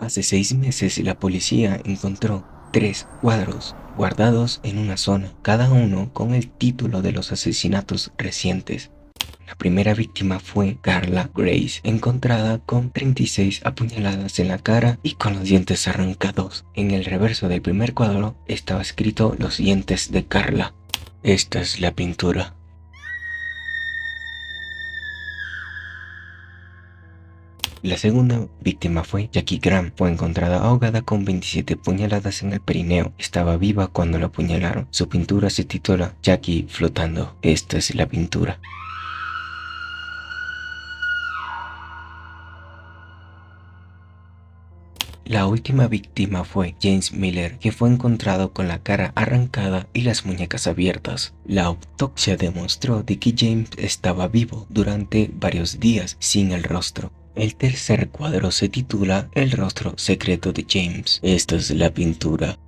Hace 6 meses la policía encontró 3 cuadros guardados en una zona, cada uno con el título de los asesinatos recientes. La primera víctima fue Carla Grace, encontrada con 36 apuñaladas en la cara y con los dientes arrancados. En el reverso del primer cuadro estaba escrito los dientes de Carla. Esta es la pintura. La segunda víctima fue Jackie Graham. Fue encontrada ahogada con 27 puñaladas en el perineo. Estaba viva cuando la apuñalaron. Su pintura se titula Jackie flotando. Esta es la pintura. La última víctima fue James Miller, que fue encontrado con la cara arrancada y las muñecas abiertas. La autopsia demostró de que James estaba vivo durante varios días sin el rostro. El tercer cuadro se titula El rostro secreto de James. Esta es la pintura.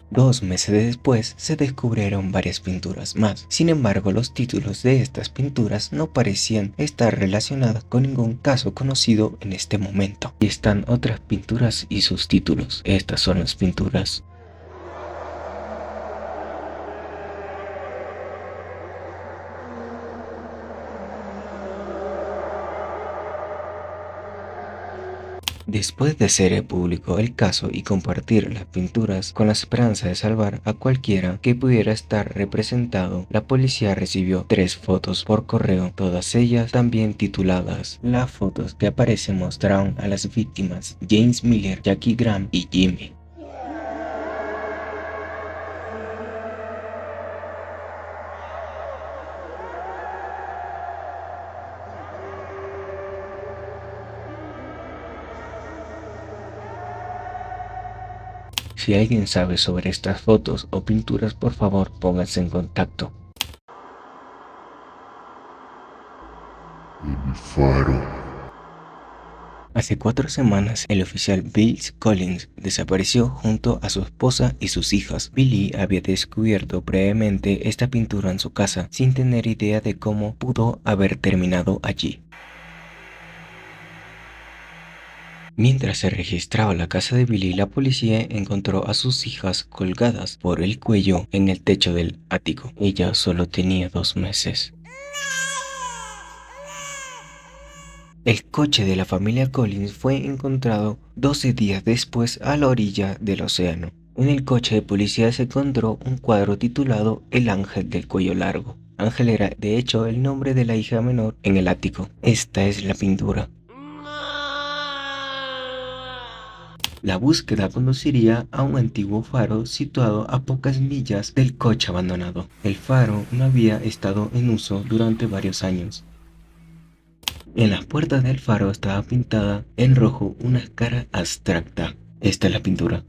2 meses después se descubrieron varias pinturas más. Sin embargo, los títulos de estas pinturas no parecían estar relacionadas con ningún caso conocido en este momento. Y están otras pinturas y sus títulos. Estas son las pinturas. Después de hacer público el caso y compartir las pinturas con la esperanza de salvar a cualquiera que pudiera estar representado, la policía recibió 3 fotos por correo, todas ellas también tituladas. Las fotos que aparecen mostraron a las víctimas James Miller, Jackie Graham y Jimmy. Si alguien sabe sobre estas fotos o pinturas, por favor pónganse en contacto. El faro. Hace 4 semanas, el oficial Bill Collins desapareció junto a su esposa y sus hijas. Billy había descubierto previamente esta pintura en su casa, sin tener idea de cómo pudo haber terminado allí. Mientras se registraba la casa de Billy, la policía encontró a sus hijas colgadas por el cuello en el techo del ático. Ella solo tenía 2 meses. El coche de la familia Collins fue encontrado 12 días después a la orilla del océano. En el coche de policía se encontró un cuadro titulado El ángel del cuello largo. Ángel era, de hecho, el nombre de la hija menor en el ático. Esta es la pintura. La búsqueda conduciría a un antiguo faro situado a pocas millas del coche abandonado. El faro no había estado en uso durante varios años. En las puertas del faro estaba pintada en rojo una cara abstracta. Esta es la pintura.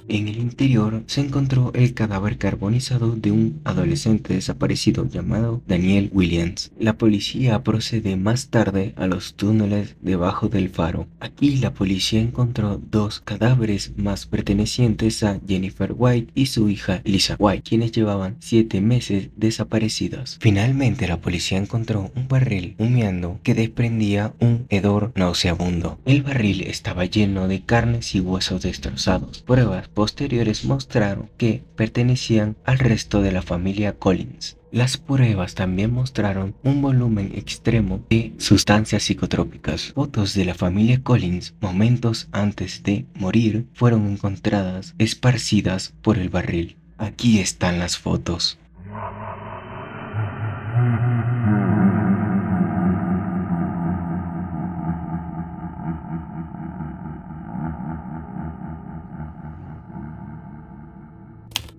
En el interior se encontró el cadáver carbonizado de un adolescente desaparecido llamado Daniel Williams. La policía procede más tarde a los túneles debajo del faro. Aquí la policía encontró 2 cadáveres más pertenecientes a Jennifer White y su hija Lisa White, quienes llevaban 7 meses desaparecidas. Finalmente la policía encontró un barril humeando que desprendía un hedor nauseabundo. El barril estaba lleno de carnes y huesos destrozados. Pruebas posteriores mostraron que pertenecían al resto de la familia Collins. Las pruebas también mostraron un volumen extremo de sustancias psicotrópicas. Fotos de la familia Collins momentos antes de morir fueron encontradas esparcidas por el barril. Aquí están las fotos.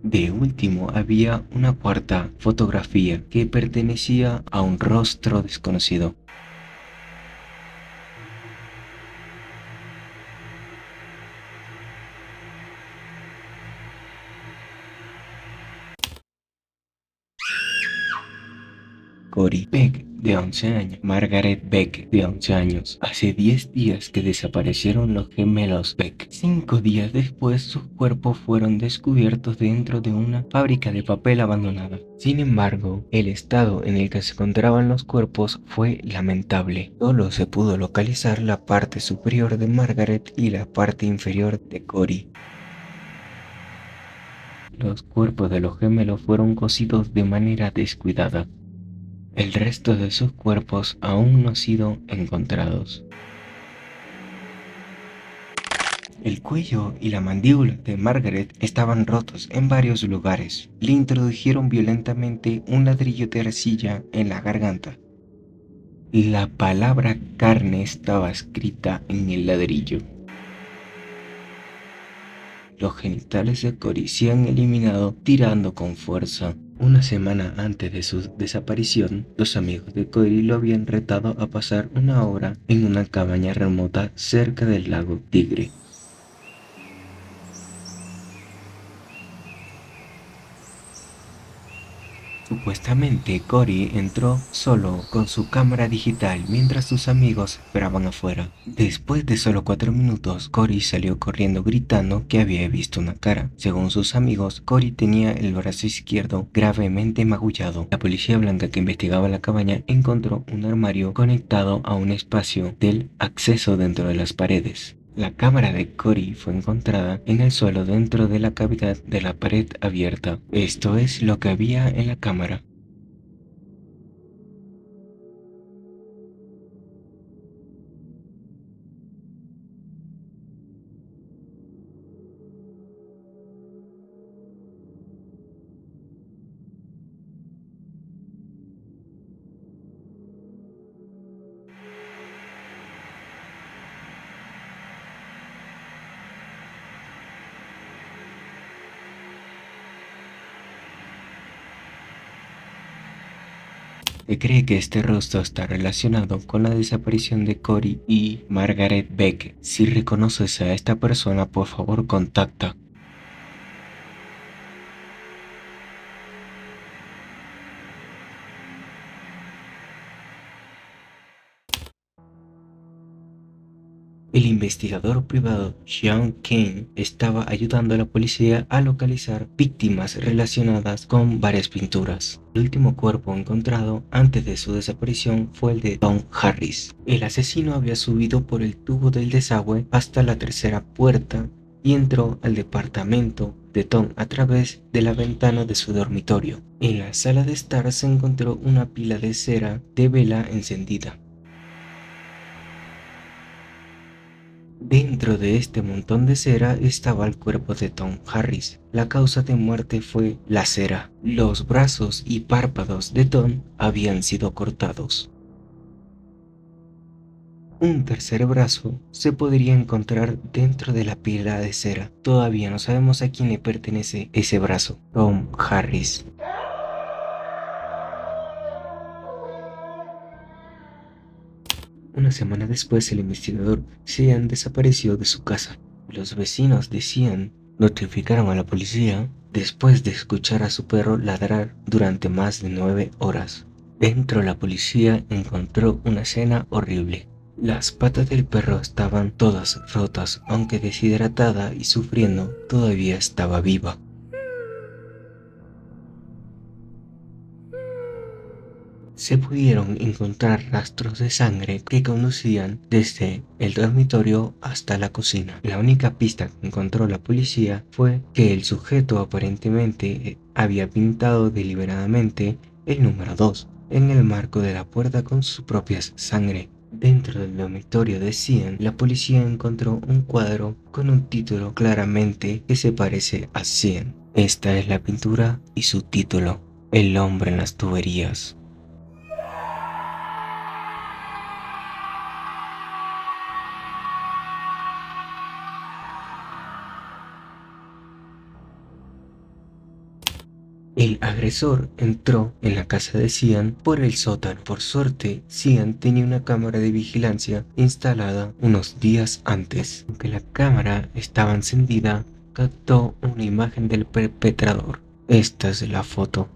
De último, había una cuarta fotografía que pertenecía a un rostro desconocido. Cory Peck de 11 años, Margaret Beck, de 11 años. Hace 10 días que desaparecieron los gemelos Beck. 5 días después, sus cuerpos fueron descubiertos dentro de una fábrica de papel abandonada. Sin embargo, el estado en el que se encontraban los cuerpos fue lamentable. Solo se pudo localizar la parte superior de Margaret y la parte inferior de Cory. Los cuerpos de los gemelos fueron cocidos de manera descuidada. El resto de sus cuerpos aún no han sido encontrados. El cuello y la mandíbula de Margaret estaban rotos en varios lugares. Le introdujeron violentamente un ladrillo de arcilla en la garganta. La palabra carne estaba escrita en el ladrillo. Los genitales de Cory se han eliminado tirando con fuerza. Una semana antes de su desaparición, los amigos de Cory lo habían retado a pasar una hora en una cabaña remota cerca del lago Tigre. Supuestamente, Cory entró solo con su cámara digital mientras sus amigos esperaban afuera. Después de solo 4 minutos, Cory salió corriendo gritando que había visto una cara. Según sus amigos, Cory tenía el brazo izquierdo gravemente magullado. La policía blanca que investigaba la cabaña encontró un armario conectado a un espacio del acceso dentro de las paredes. La cámara de Cory fue encontrada en el suelo dentro de la cavidad de la pared abierta. Esto es lo que había en la cámara. Se cree que este rostro está relacionado con la desaparición de Cory y Margaret Beck. Si reconoces a esta persona, por favor contacta. El investigador privado Sean Kane estaba ayudando a la policía a localizar víctimas relacionadas con varias pinturas. El último cuerpo encontrado antes de su desaparición fue el de Tom Harris. El asesino había subido por el tubo del desagüe hasta la tercera puerta y entró al departamento de Tom a través de la ventana de su dormitorio. En la sala de estar se encontró una pila de cera de vela encendida. Dentro de este montón de cera estaba el cuerpo de Tom Harris. La causa de muerte fue la cera. Los brazos y párpados de Tom habían sido cortados. Un tercer brazo se podría encontrar dentro de la pila de cera. Todavía no sabemos a quién le pertenece ese brazo. Tom Harris. Una semana después, el investigador Sean desapareció de su casa. Los vecinos de Sean notificaron a la policía después de escuchar a su perro ladrar durante más de 9 horas. Dentro, la policía encontró una escena horrible. Las patas del perro estaban todas rotas, aunque deshidratada y sufriendo, todavía estaba viva. Se pudieron encontrar rastros de sangre que conducían desde el dormitorio hasta la cocina. La única pista que encontró la policía fue que el sujeto aparentemente había pintado deliberadamente el número 2 en el marco de la puerta con su propia sangre. Dentro del dormitorio de Sean, la policía encontró un cuadro con un título claramente que se parece a Sean. Esta es la pintura y su título: El hombre en las tuberías. El agresor entró en la casa de Sean por el sótano. Por suerte, Sean tenía una cámara de vigilancia instalada unos días antes. Aunque la cámara estaba encendida, captó una imagen del perpetrador. Esta es la foto.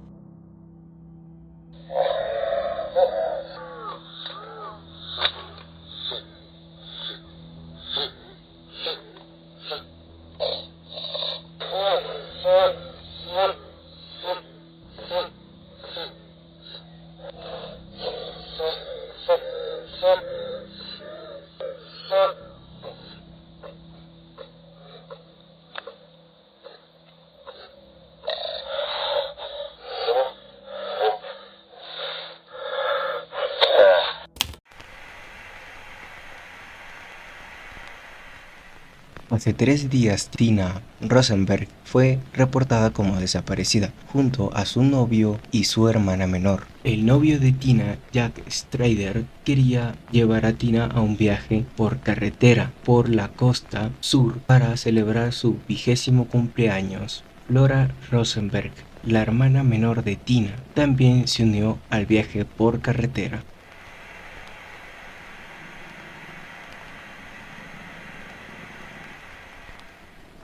Hace 3 días, Tina Rosenberg fue reportada como desaparecida, junto a su novio y su hermana menor. El novio de Tina, Jack Strader, quería llevar a Tina a un viaje por carretera por la costa sur para celebrar su 20º cumpleaños. Flora Rosenberg, la hermana menor de Tina, también se unió al viaje por carretera.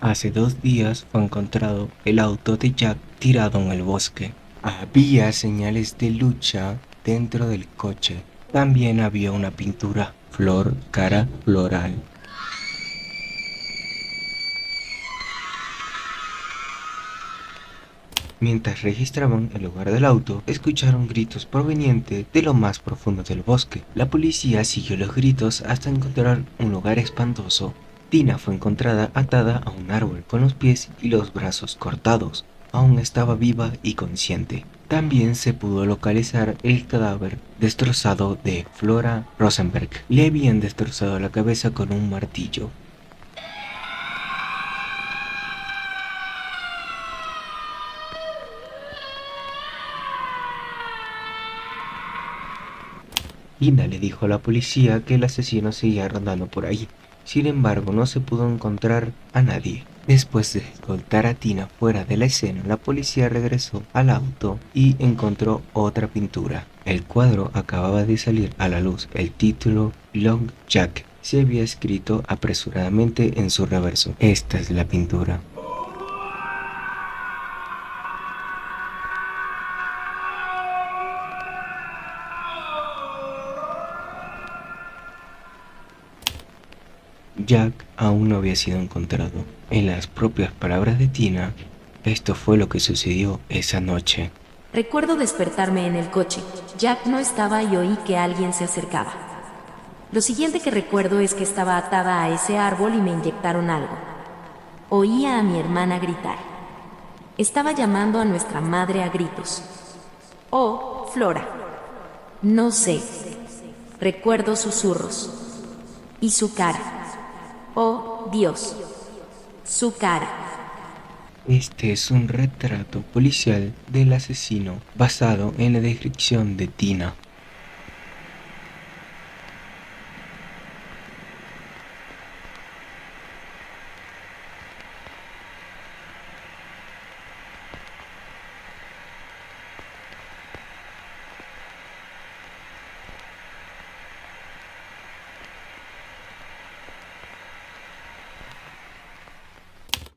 Hace 2 días fue encontrado el auto de Jack tirado en el bosque. Había señales de lucha dentro del coche. También había una pintura, flor, cara, floral. Mientras registraban el lugar del auto, escucharon gritos provenientes de lo más profundo del bosque. La policía siguió los gritos hasta encontrar un lugar espantoso. Tina fue encontrada atada a un árbol con los pies y los brazos cortados. Aún estaba viva y consciente. También se pudo localizar el cadáver destrozado de Flora Rosenberg. Le habían destrozado la cabeza con un martillo. Linda le dijo a la policía que el asesino seguía rondando por ahí. Sin embargo, no se pudo encontrar a nadie. Después de escoltar a Tina fuera de la escena, la policía regresó al auto y encontró otra pintura. El cuadro acababa de salir a la luz. El título Long Jack se había escrito apresuradamente en su reverso. Esta es la pintura. Jack aún no había sido encontrado. En las propias palabras de Tina, esto fue lo que sucedió esa noche. Recuerdo despertarme en el coche. Jack no estaba y oí que alguien se acercaba. Lo siguiente que recuerdo es que estaba atada a ese árbol y me inyectaron algo. Oía a mi hermana gritar. Estaba llamando a nuestra madre a gritos. Oh, Flora. No sé. Recuerdo susurros. Y su cara. Oh, Dios. Su cara. Este es un retrato policial del asesino basado en la descripción de Tina.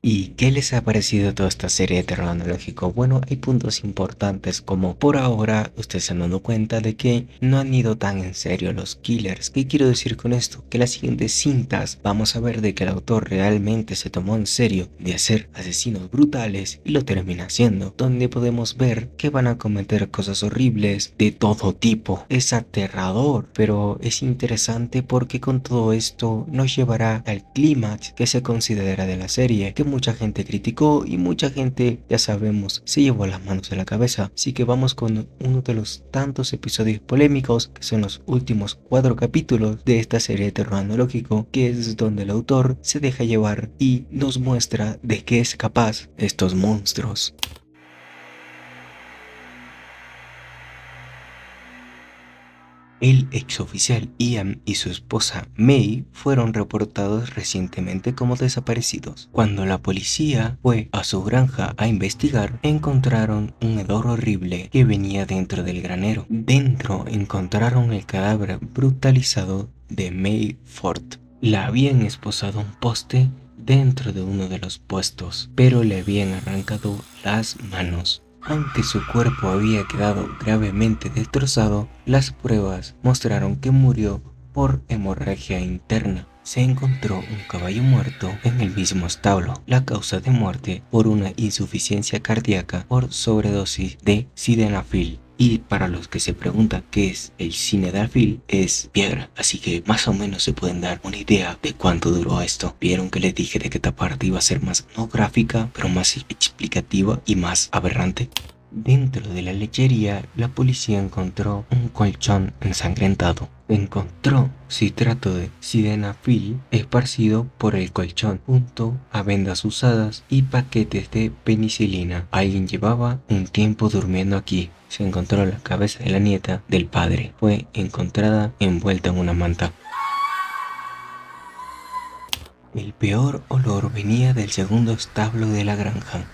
¿Y qué les ha parecido toda esta serie de terror analógico? Bueno, hay puntos importantes como por ahora ustedes se han dado cuenta de que no han ido tan en serio los killers. ¿Qué quiero decir con esto? Que las siguientes cintas vamos a ver de que el autor realmente se tomó en serio de hacer asesinos brutales y lo termina haciendo, donde podemos ver que van a cometer cosas horribles de todo tipo. Es aterrador, pero es interesante porque con todo esto nos llevará al clímax que se considera de la serie, que mucha gente criticó y mucha gente, ya sabemos, se llevó las manos a la cabeza. Así que vamos con uno de los tantos episodios polémicos que son los últimos 4 capítulos de esta serie de terror analógico, que es donde el autor se deja llevar y nos muestra de qué es capaz estos monstruos. El exoficial Ian y su esposa May fueron reportados recientemente como desaparecidos. Cuando la policía fue a su granja a investigar, encontraron un hedor horrible que venía dentro del granero. Dentro encontraron el cadáver brutalizado de May Ford. La habían esposado a un poste dentro de uno de los puestos, pero le habían arrancado las manos. Aunque su cuerpo había quedado gravemente destrozado, las pruebas mostraron que murió por hemorragia interna. Se encontró un caballo muerto en el mismo establo. La causa de muerte por una insuficiencia cardíaca por sobredosis de sildenafil. Y para los que se preguntan qué es el cinedafil, es piedra, así que más o menos se pueden dar una idea de cuánto duró esto. Vieron que les dije de que esta parte iba a ser más no gráfica, pero más explicativa y más aberrante. Dentro de la lechería, la policía encontró un colchón ensangrentado. Encontró citrato de sildenafil esparcido por el colchón, junto a vendas usadas y paquetes de penicilina. Alguien llevaba un tiempo durmiendo aquí. Se encontró la cabeza de la nieta del padre. Fue encontrada envuelta en una manta. El peor olor venía del segundo establo de la granja.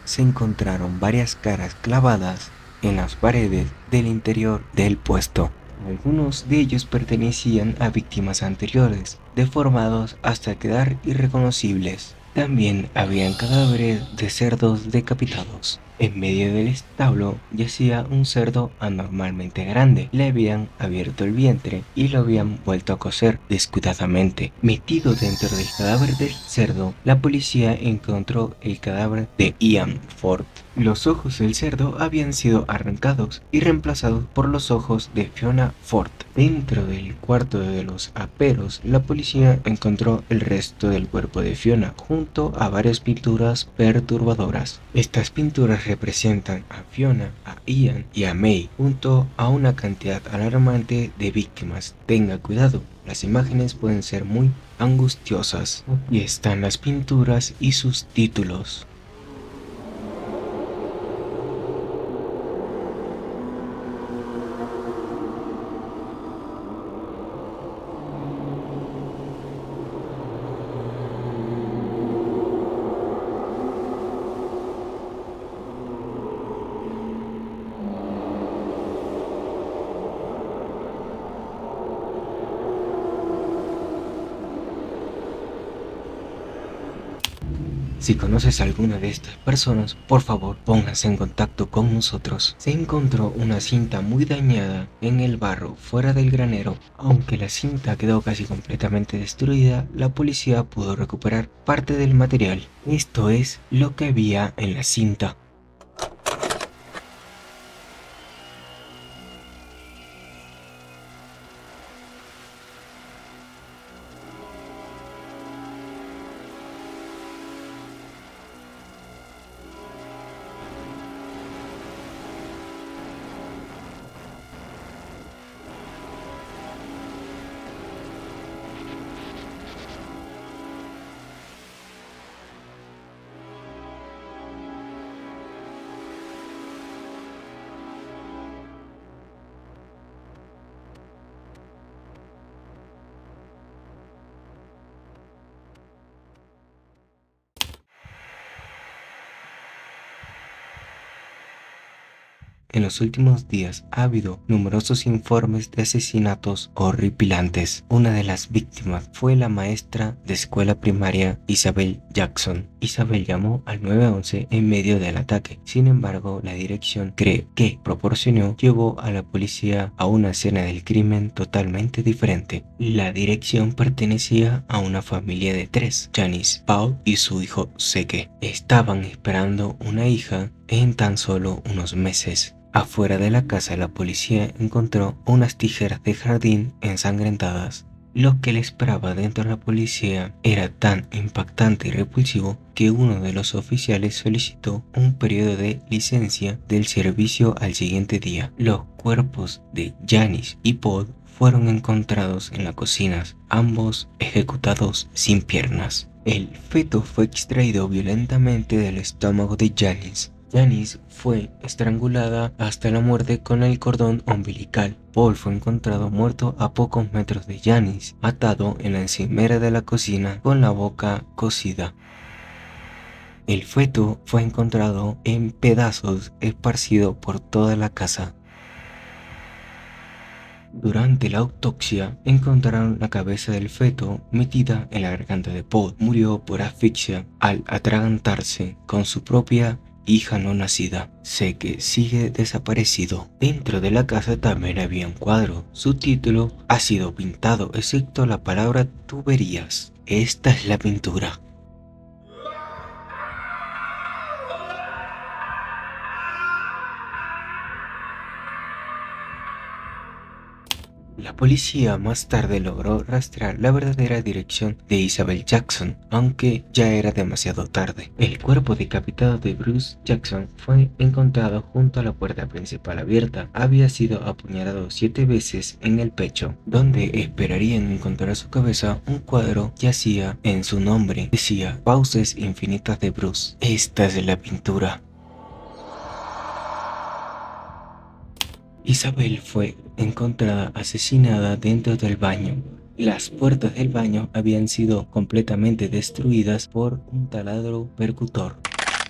Se encontraron varias caras clavadas en las paredes del interior del puesto. Algunos de ellos pertenecían a víctimas anteriores, deformados hasta quedar irreconocibles. También habían cadáveres de cerdos decapitados. En medio del establo yacía un cerdo anormalmente grande. Le habían abierto el vientre y lo habían vuelto a coser descuidadamente. Metido dentro del cadáver del cerdo, la policía encontró el cadáver de Ian Ford. Los ojos del cerdo habían sido arrancados y reemplazados por los ojos de Fiona Ford. Dentro del cuarto de los aperos, la policía encontró el resto del cuerpo de Fiona junto a varias pinturas perturbadoras. Estas pinturas representan a Fiona, a Ian y a May junto a una cantidad alarmante de víctimas. Tenga cuidado, las imágenes pueden ser muy angustiosas. Y están las pinturas y sus títulos. Si conoces a alguna de estas personas, por favor pónganse en contacto con nosotros. Se encontró una cinta muy dañada en el barro fuera del granero. Aunque la cinta quedó casi completamente destruida, la policía pudo recuperar parte del material. Esto es lo que había en la cinta. En los últimos días ha habido numerosos informes de asesinatos horripilantes. Una de las víctimas fue la maestra de escuela primaria Isabel Jackson. Isabel llamó al 911 en medio del ataque. Sin embargo, la dirección que proporcionó llevó a la policía a una escena del crimen totalmente diferente. La dirección pertenecía a una familia de 3, Janice, Paul y su hijo Zeke. Estaban esperando una hija en tan solo unos meses. Afuera de la casa, la policía encontró unas tijeras de jardín ensangrentadas. Lo que le esperaba dentro de la policía era tan impactante y repulsivo que uno de los oficiales solicitó un periodo de licencia del servicio al siguiente día. Los cuerpos de Janice y Paul fueron encontrados en la cocina, ambos ejecutados sin piernas. El feto fue extraído violentamente del estómago de Janice. Janice fue estrangulada hasta la muerte con el cordón umbilical. Paul fue encontrado muerto a pocos metros de Janice, atado en la encimera de la cocina con la boca cosida. El feto fue encontrado en pedazos esparcido por toda la casa. Durante la autopsia encontraron la cabeza del feto metida en la garganta de Paul. Murió por asfixia al atragantarse con su propia hija no nacida. Zeke sigue desaparecido. Dentro de la casa también había un cuadro. Su título ha sido pintado, excepto la palabra tuberías. Esta es la pintura. La policía más tarde logró rastrear la verdadera dirección de Isabel Jackson, aunque ya era demasiado tarde. El cuerpo decapitado de Bruce Jackson fue encontrado junto a la puerta principal abierta. Había sido apuñalado 7 veces en el pecho. Donde esperarían encontrar su cabeza, un cuadro yacía en su nombre. Decía "Fauces infinitas de Bruce". Esta es la pintura. Isabel fue encontrada asesinada dentro del baño. Las puertas del baño habían sido completamente destruidas por un taladro percutor.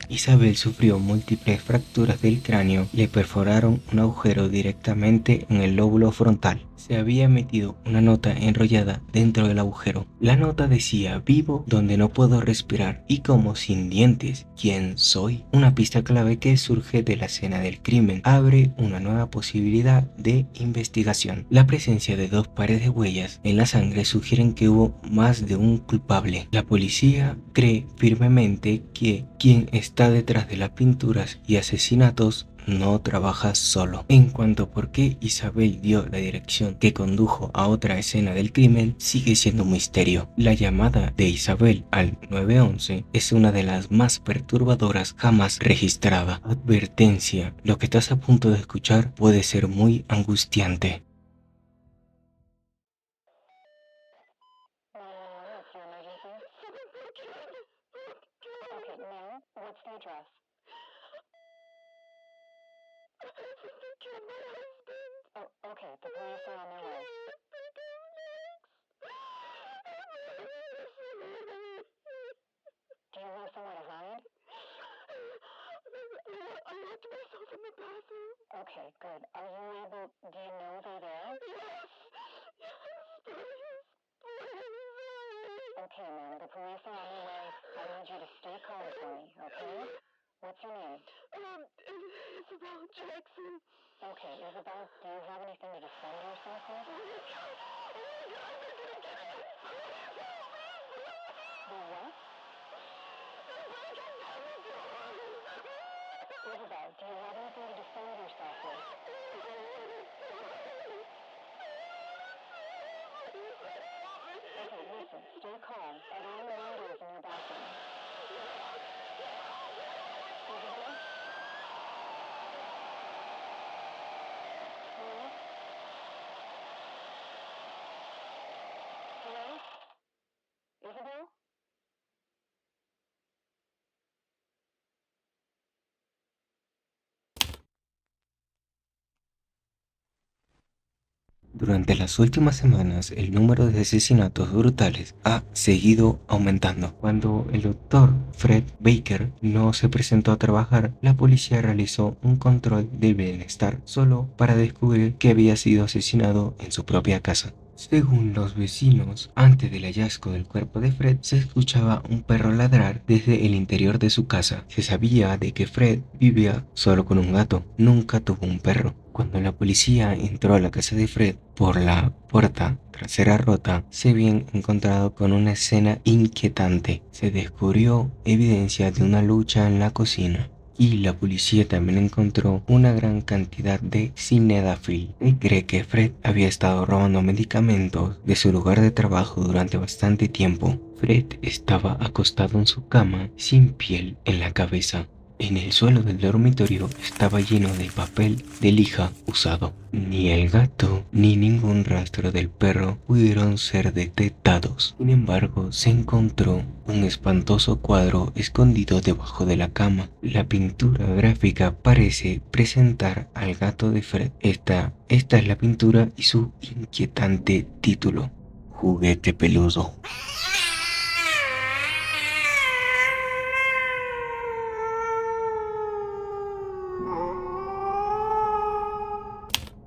Isabel sufrió múltiples fracturas del cráneo, le perforaron un agujero directamente en el lóbulo frontal. Se había metido una nota enrollada dentro del agujero. La nota decía: "Vivo donde no puedo respirar y como sin dientes. ¿Quién soy?". Una pista clave que surge de la escena del crimen abre una nueva posibilidad de investigación. La presencia de 2 pares de huellas en la sangre sugieren que hubo más de un culpable. La policía cree firmemente que quien está detrás de las pinturas y asesinatos no trabaja solo. En cuanto a por qué Isabel dio la dirección que condujo a otra escena del crimen, sigue siendo un misterio. La llamada de Isabel al 911 es una de las más perturbadoras jamás registrada. Advertencia: lo que estás a punto de escuchar puede ser muy angustiante. Durante las últimas semanas, el número de asesinatos brutales ha seguido aumentando. Cuando el doctor Fred Baker no se presentó a trabajar, la policía realizó un control de bienestar solo para descubrir que había sido asesinado en su propia casa. Según los vecinos, antes del hallazgo del cuerpo de Fred, se escuchaba un perro ladrar desde el interior de su casa. Se sabía de que Fred vivía solo con un gato, nunca tuvo un perro. Cuando la policía entró a la casa de Fred por la puerta trasera rota, se habían encontrado con una escena inquietante. Se descubrió evidencia de una lucha en la cocina. Y la policía también encontró una gran cantidad de Sildenafil. Se cree que Fred había estado robando medicamentos de su lugar de trabajo durante bastante tiempo. Fred estaba acostado en su cama sin piel en la cabeza. En el suelo del dormitorio estaba lleno de papel de lija usado. Ni el gato ni ningún rastro del perro pudieron ser detectados. Sin embargo, se encontró un espantoso cuadro escondido debajo de la cama. La pintura gráfica parece presentar al gato de Fred. Esta es la pintura y su inquietante título: Juguete peludo.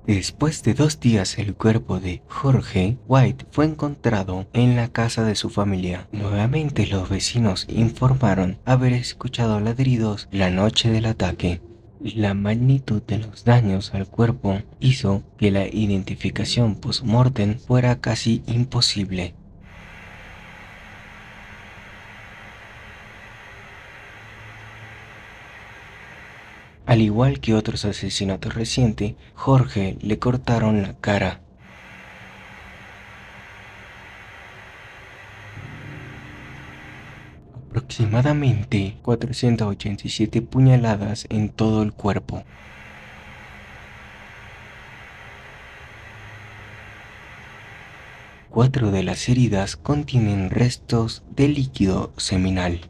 Después de 2 días, el cuerpo de Jorge White fue encontrado en la casa de su familia. Nuevamente los vecinos informaron haber escuchado ladridos la noche del ataque. La magnitud de los daños al cuerpo hizo que la identificación post-mortem fuera casi imposible. Al igual que otros asesinatos recientes, Jorge le cortaron la cara. aproximadamente 487 puñaladas en todo el cuerpo. Cuatro de las heridas contienen restos de líquido seminal.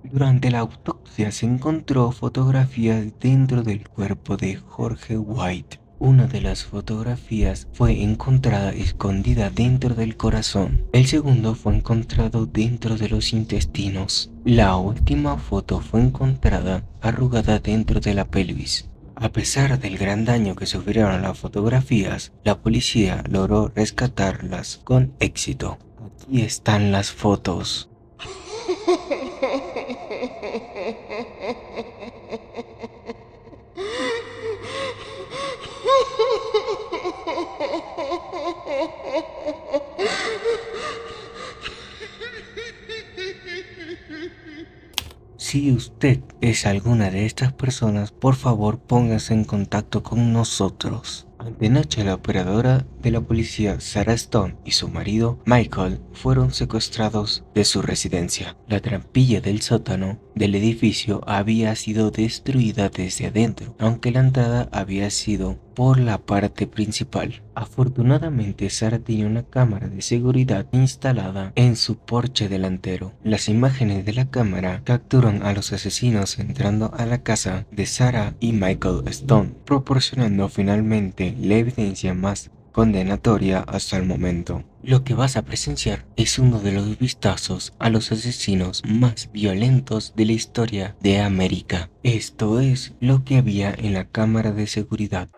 Durante la autopsia se encontró fotografías dentro del cuerpo de Jorge White. Una de las fotografías fue encontrada escondida dentro del corazón. El segundo fue encontrado dentro de los intestinos. La última foto fue encontrada arrugada dentro de la pelvis. A pesar del gran daño que sufrieron las fotografías, la policía logró rescatarlas con éxito. Aquí están las fotos. Si usted es alguna de estas personas, por favor póngase en contacto con nosotros. Antenoche, la operadora de la policía Sarah Stone y su marido Michael fueron secuestrados de su residencia. La trampilla del sótano del edificio había sido destruida desde adentro, aunque la entrada había sido por la parte principal. Afortunadamente, Sarah tenía una cámara de seguridad instalada en su porche delantero. Las imágenes de la cámara capturan a los asesinos entrando a la casa de Sarah y Michael Stone, proporcionando finalmente la evidencia más condenatoria hasta el momento. Lo que vas a presenciar es uno de los vistazos a los asesinos más violentos de la historia de América. Esto es lo que había en la cámara de seguridad.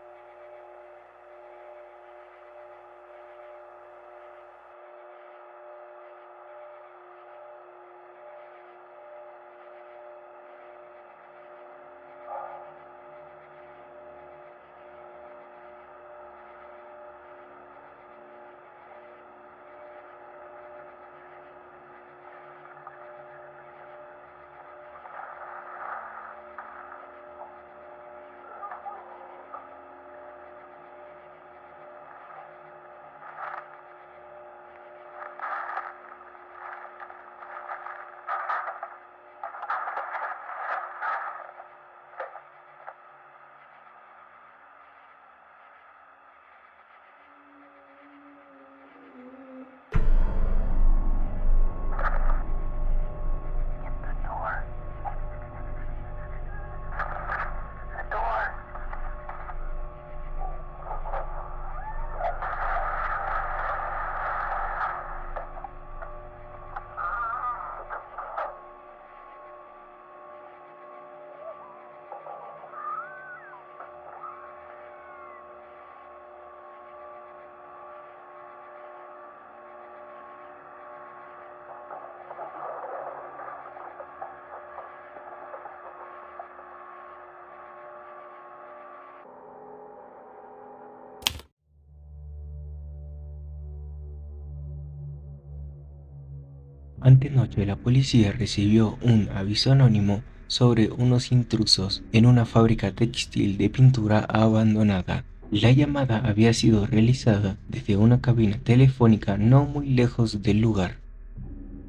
Antenoche, la policía recibió un aviso anónimo sobre unos intrusos en una fábrica textil de pintura abandonada. La llamada había sido realizada desde una cabina telefónica no muy lejos del lugar.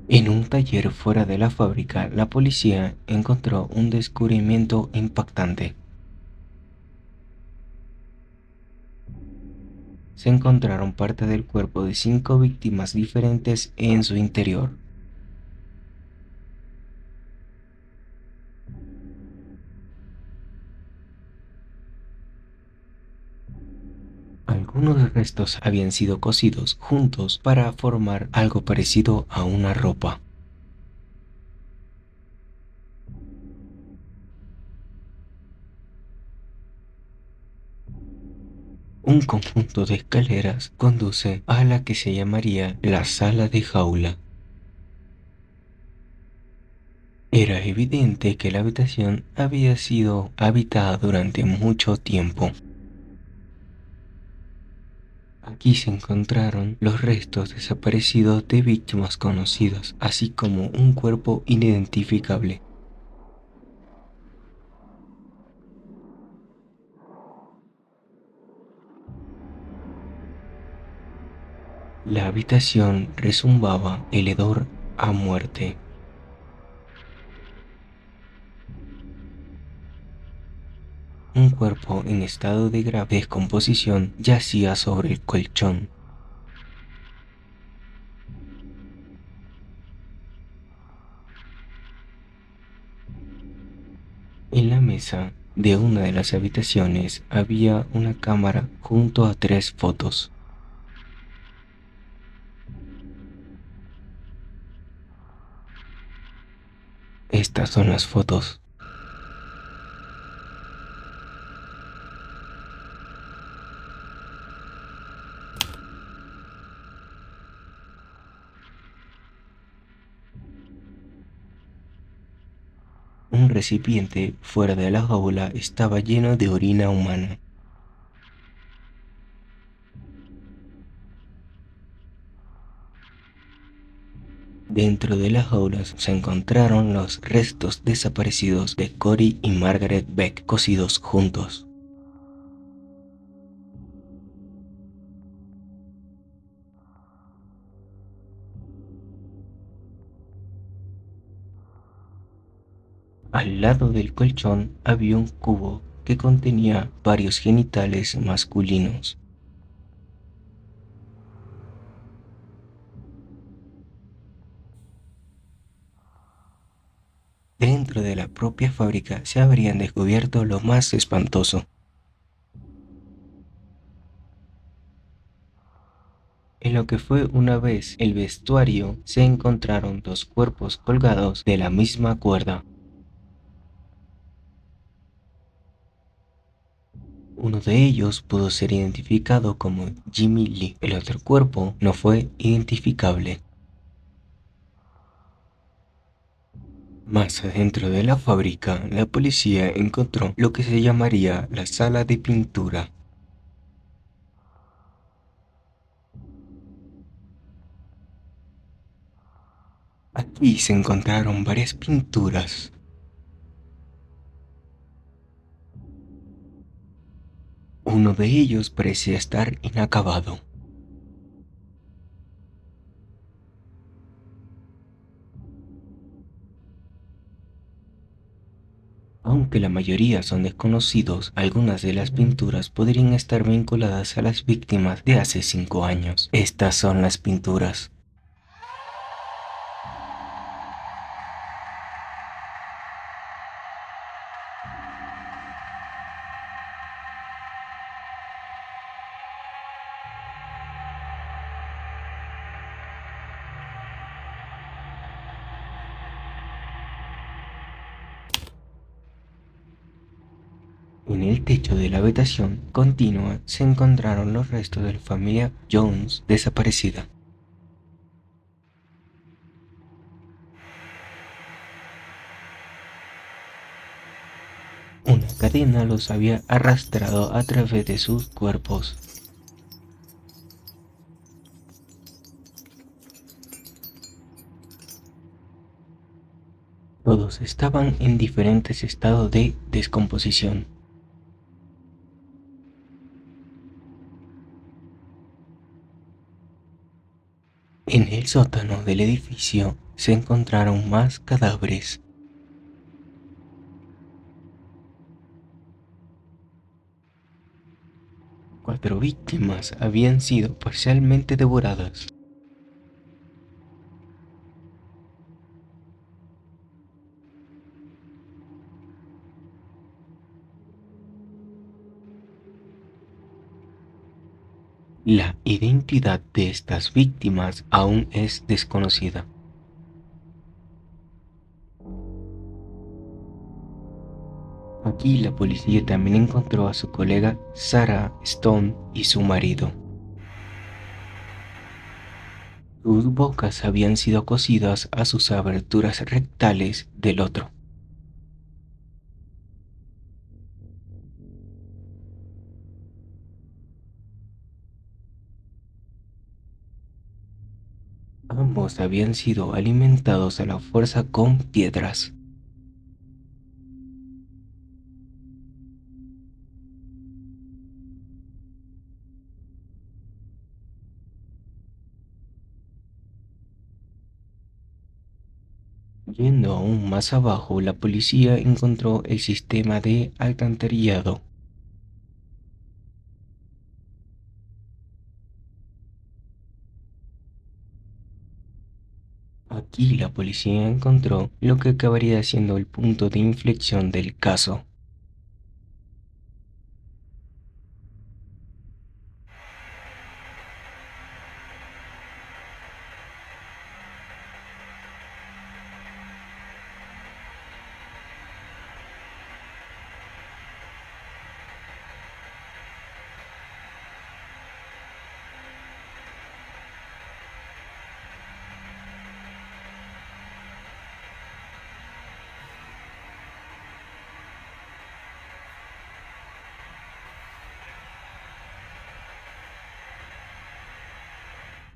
En un taller fuera de la fábrica, la policía encontró un descubrimiento impactante. Se encontraron parte del cuerpo de 5 víctimas diferentes en su interior. Algunos restos habían sido cosidos juntos para formar algo parecido a una ropa. Un conjunto de escaleras conduce a la que se llamaría la sala de jaula. Era evidente que la habitación había sido habitada durante mucho tiempo. Aquí se encontraron los restos desaparecidos de víctimas conocidas, así como un cuerpo inidentificable. La habitación rezumbaba el hedor a muerte. Un cuerpo en estado de grave descomposición yacía sobre el colchón. En la mesa de una de las habitaciones había una cámara junto a 3 fotos. Estas son las fotos. Un recipiente fuera de la jaula estaba lleno de orina humana. Dentro de las jaulas se encontraron los restos desaparecidos de Cory y Margaret Beck cosidos juntos. Al lado del colchón había un cubo que contenía varios genitales masculinos. Dentro de la propia fábrica se habrían descubierto lo más espantoso. En lo que fue una vez el vestuario se encontraron 2 cuerpos colgados de la misma cuerda. Uno de ellos pudo ser identificado como Jimmy Lee. El otro cuerpo no fue identificable. Más adentro de la fábrica, la policía encontró lo que se llamaría la sala de pintura. Aquí se encontraron varias pinturas. Uno de ellos parecía estar inacabado. Aunque la mayoría son desconocidos, algunas de las pinturas podrían estar vinculadas a las víctimas de hace 5 años. Estas son las pinturas. En el techo de la habitación continua se encontraron los restos de la familia Jones desaparecida. Una cadena los había arrastrado a través de sus cuerpos. Todos estaban en diferentes estados de descomposición. En el sótano del edificio se encontraron más cadáveres. Cuatro víctimas habían sido parcialmente devoradas. La identidad de estas víctimas aún es desconocida. Aquí la policía también encontró a su colega Sarah Stone y su marido. Sus bocas habían sido cosidas a sus aberturas rectales del otro. Ambos habían sido alimentados a la fuerza con piedras. Yendo aún más abajo, la policía encontró el sistema de alcantarillado. Aquí la policía encontró lo que acabaría siendo el punto de inflexión del caso.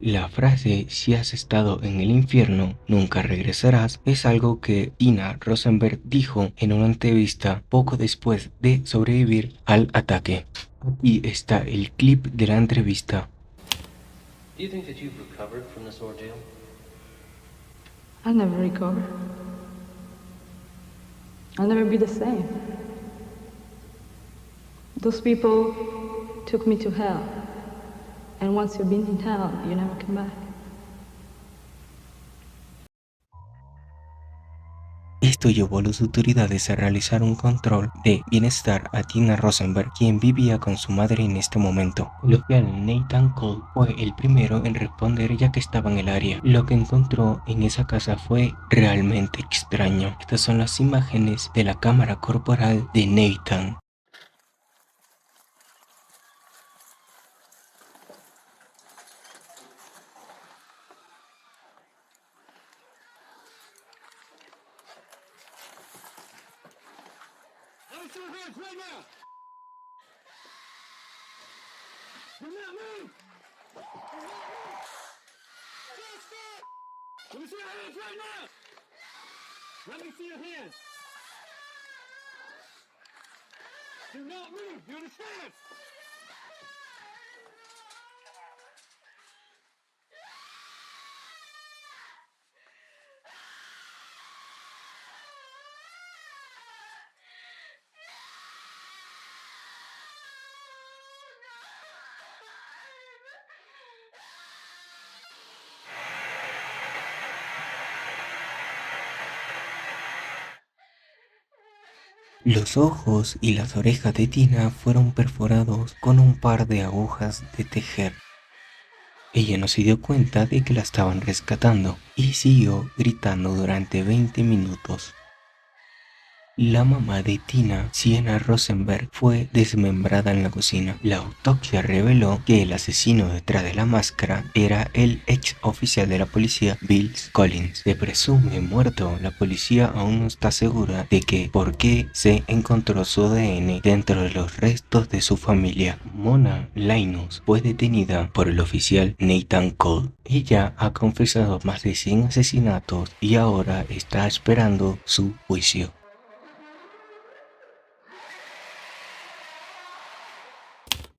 La frase "si has estado en el infierno, nunca regresarás" es algo que Tina Rosenberg dijo en una entrevista poco después de sobrevivir al ataque. Aquí está el clip de la entrevista. Do you think that you've recovered from this ordeal? I'll never recover. I'll never be the same. Those people took me to hell. And once you've been in hell, you never come back. Esto llevó a las autoridades a realizar un control de bienestar a Tina Rosenberg, quien vivía con su madre en este momento. El oficial Nathan Cole fue el primero en responder ya que estaba en el área. Lo que encontró en esa casa fue realmente extraño. Estas son las imágenes de la cámara corporal de Nathan. Let me see your hands right now! Let me see your hands! Do not move, you understand? Los ojos y las orejas de Tina fueron perforados con un par de agujas de tejer. Ella no se dio cuenta de que la estaban rescatando y siguió gritando durante 20 minutos. La mamá de Tina, Sienna Rosenberg, fue desmembrada en la cocina. La autopsia reveló que el asesino detrás de la máscara era el ex oficial de la policía, Bill Collins. Se presume muerto. La policía aún no está segura de que por qué se encontró su ADN dentro de los restos de su familia. Mona Linus fue detenida por el oficial Nathan Cole. Ella ha confesado más de 100 asesinatos y ahora está esperando su juicio.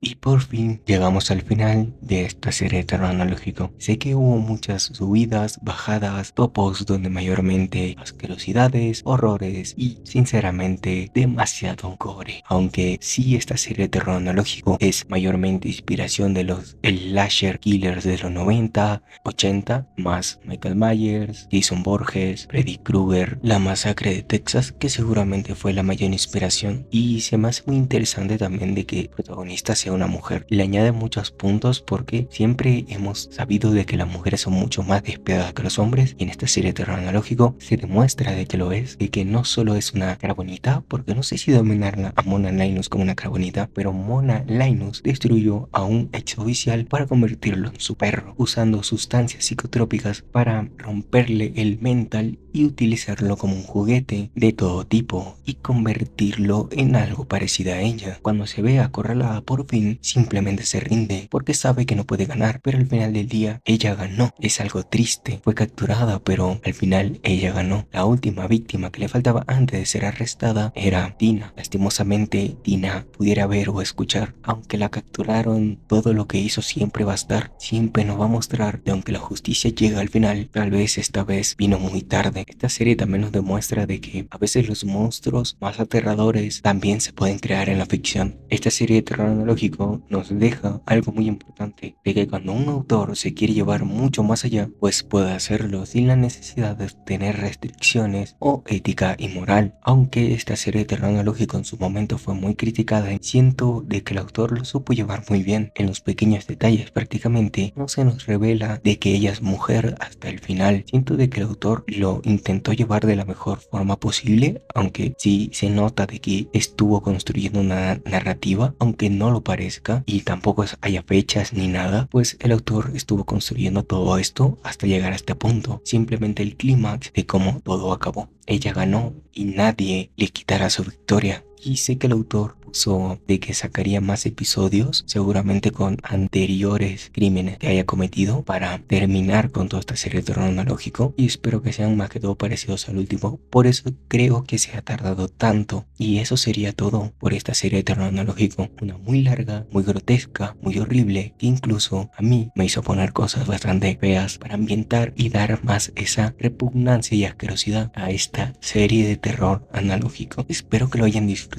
Y por fin llegamos al final de esta serie de terror analógico. Sé que hubo muchas subidas, bajadas, topos donde mayormente asquerosidades, horrores y sinceramente demasiado gore. Aunque sí, esta serie de terror analógico es mayormente inspiración de los slasher killers de los 90, 80, más Michael Myers, Jason Voorhees, Freddy Krueger, la masacre de Texas, que seguramente fue la mayor inspiración. Y se me hace muy interesante también de que el protagonista sea una mujer. Le añade muchos puntos porque siempre hemos sabido de que las mujeres son mucho más despiadadas que los hombres, y en esta serie de terror analógico se demuestra de que lo es, de que no solo es una cara bonita, porque no sé si dominarla a Mona Linus como una cara bonita, pero Mona Linus destruyó a un ex oficial para convertirlo en su perro, usando sustancias psicotrópicas para romperle el mental y utilizarlo como un juguete de todo tipo y convertirlo en algo parecido a ella. Cuando se ve acorralada por fin, simplemente se rinde porque sabe que no puede ganar, pero al final del día ella ganó. Es algo triste, fue capturada, pero al final ella ganó. La última víctima que le faltaba antes de ser arrestada era Tina. Lastimosamente Tina pudiera ver o escuchar, aunque la capturaron, todo lo que hizo siempre va a estar, siempre nos va a mostrar que aunque la justicia llega al final, tal vez esta vez vino muy tarde. Esta serie también nos demuestra de que a veces los monstruos más aterradores también se pueden crear en la ficción. Esta serie de terror analógico nos deja algo muy importante, de que cuando un autor se quiere llevar mucho más allá, pues puede hacerlo sin la necesidad de tener restricciones o ética y moral. Aunque esta serie de terror analógico en su momento fue muy criticada, siento de que el autor lo supo llevar muy bien. En los pequeños detalles prácticamente no se nos revela de que ella es mujer hasta el final. Siento de que el autor lo intentó llevar de la mejor forma posible, aunque sí se nota de que estuvo construyendo una narrativa, aunque no lo parezca y tampoco haya fechas ni nada, pues el autor estuvo construyendo todo esto hasta llegar a este punto. Simplemente el clímax de cómo todo acabó. Ella ganó y nadie le quitará su victoria. Y sé que el autor puso de que sacaría más episodios, seguramente con anteriores crímenes que haya cometido, para terminar con toda esta serie de terror analógico, y espero que sean más que todo parecidos al último. Por eso creo que se ha tardado tanto, y eso sería todo por esta serie de terror analógico. Una muy larga, muy grotesca, muy horrible, que incluso a mí me hizo poner cosas bastante feas para ambientar y dar más esa repugnancia y asquerosidad a esta serie de terror analógico. Espero que lo hayan disfrutado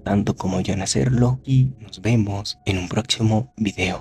tanto como yo en hacerlo, y nos vemos en un próximo video.